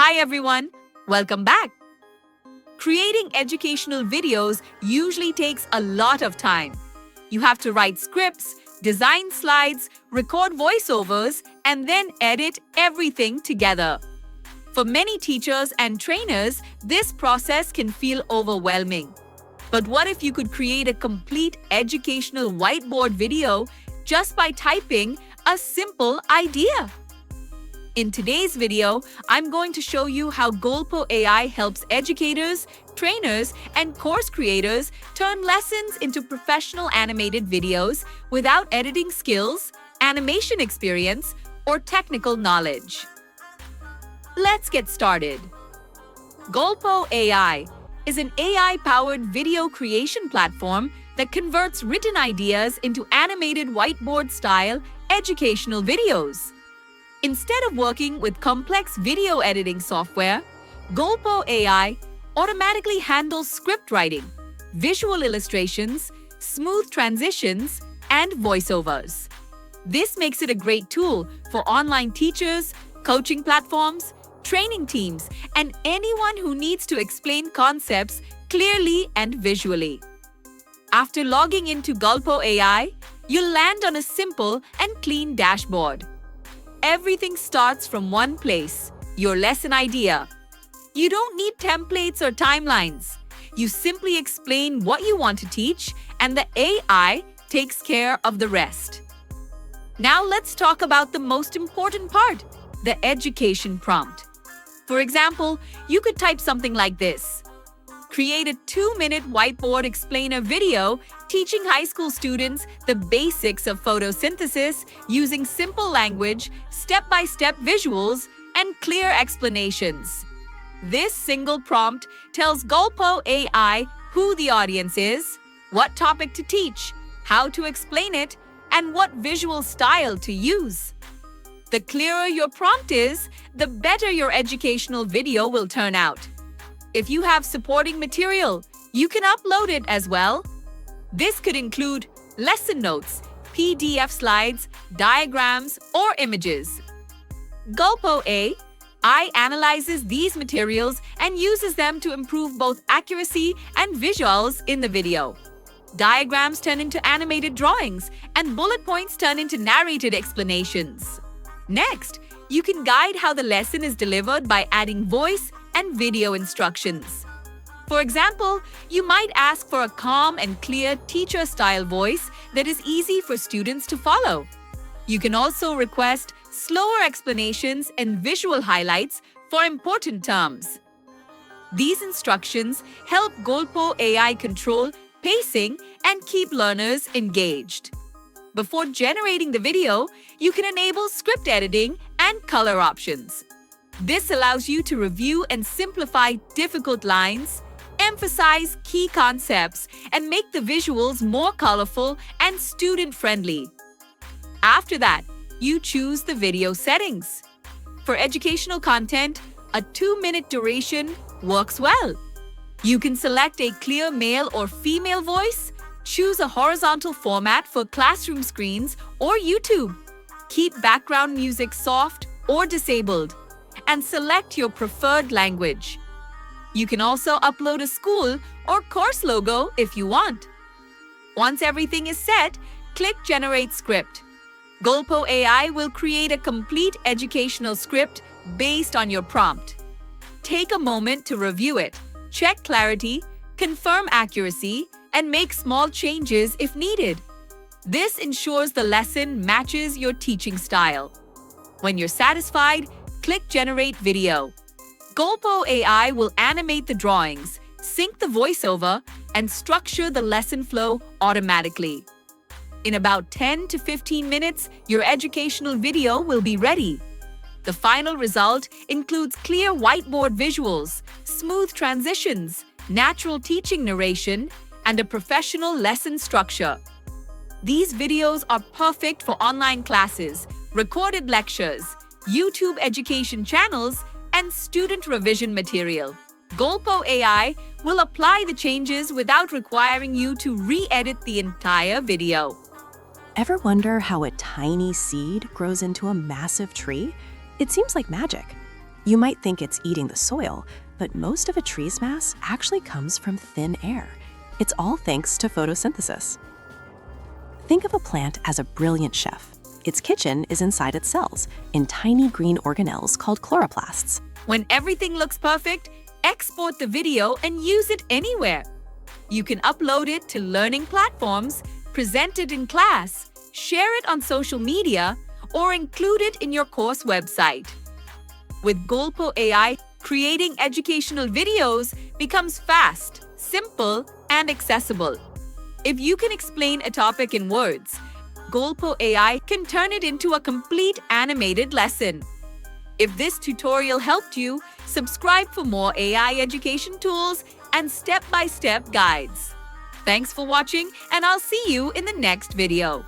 Hi everyone, welcome back. Creating educational videos usually takes a lot of time. You have to write scripts, design slides, record voiceovers, and then edit everything together. For many teachers and trainers, this process can feel overwhelming. But what if you could create a complete educational whiteboard video just by typing a simple idea? In today's video, I'm going to show you how Golpo AI helps educators, trainers, and course creators turn lessons into professional animated videos without editing skills, animation experience, or technical knowledge. Let's get started. Golpo AI is an AI-powered video creation platform that converts written ideas into animated whiteboard-style educational videos. Instead of working with complex video editing software, Golpo AI automatically handles script writing, visual illustrations, smooth transitions, and voiceovers. This makes it a great tool for online teachers, coaching platforms, training teams, and anyone who needs to explain concepts clearly and visually. After logging into Golpo AI, you'll land on a simple and clean dashboard. Everything starts from one place, your lesson idea. You don't need templates or timelines. You simply explain what you want to teach, and the AI takes care of the rest. Now let's talk about the most important part, the education prompt. For example, you could type something like this. Create a 2-minute whiteboard explainer video teaching high school students the basics of photosynthesis using simple language, step-by-step visuals, and clear explanations. This single prompt tells Golpo AI who the audience is, what topic to teach, how to explain it, and what visual style to use. The clearer your prompt is, the better your educational video will turn out. If you have supporting material, you can upload it as well. This could include lesson notes, PDF slides, diagrams, or images. Golpo AI analyzes these materials and uses them to improve both accuracy and visuals in the video. Diagrams turn into animated drawings, and bullet points turn into narrated explanations. Next, you can guide how the lesson is delivered by adding voice and video instructions. For example, you might ask for a calm and clear teacher-style voice that is easy for students to follow. You can also request slower explanations and visual highlights for important terms. These instructions help Golpo AI control pacing and keep learners engaged. Before generating the video, you can enable script editing and color options. This allows you to review and simplify difficult lines, emphasize key concepts, and make the visuals more colorful and student-friendly. After that, you choose the video settings. For educational content, a 2-minute duration works well. You can select a clear male or female voice, choose a horizontal format for classroom screens or YouTube, keep background music soft or disabled, and select your preferred language. You can also upload a school or course logo if you want. Once everything is set, click Generate Script. Golpo AI will create a complete educational script based on your prompt. Take a moment to review it, check clarity, confirm accuracy, and make small changes if needed. This ensures the lesson matches your teaching style. When you're satisfied, click Generate Video. Golpo AI will animate the drawings, sync the voiceover, and structure the lesson flow automatically. In about 10 to 15 minutes, your educational video will be ready. The final result includes clear whiteboard visuals, smooth transitions, natural teaching narration, and a professional lesson structure. These videos are perfect for online classes, recorded lectures, YouTube education channels, and student revision material. Golpo AI will apply the changes without requiring you to re-edit the entire video. Ever wonder how a tiny seed grows into a massive tree? It seems like magic. You might think it's eating the soil, but most of a tree's mass actually comes from thin air. It's all thanks to photosynthesis. Think of a plant as a brilliant chef. Its kitchen is inside its cells, in tiny green organelles called chloroplasts. When everything looks perfect, export the video and use it anywhere. You can upload it to learning platforms, present it in class, share it on social media, or include it in your course website. With Golpo AI, creating educational videos becomes fast, simple, and accessible. If you can explain a topic in words, Golpo AI can turn it into a complete animated lesson. If this tutorial helped you, subscribe for more AI education tools and step-by-step guides. Thanks for watching, and I'll see you in the next video.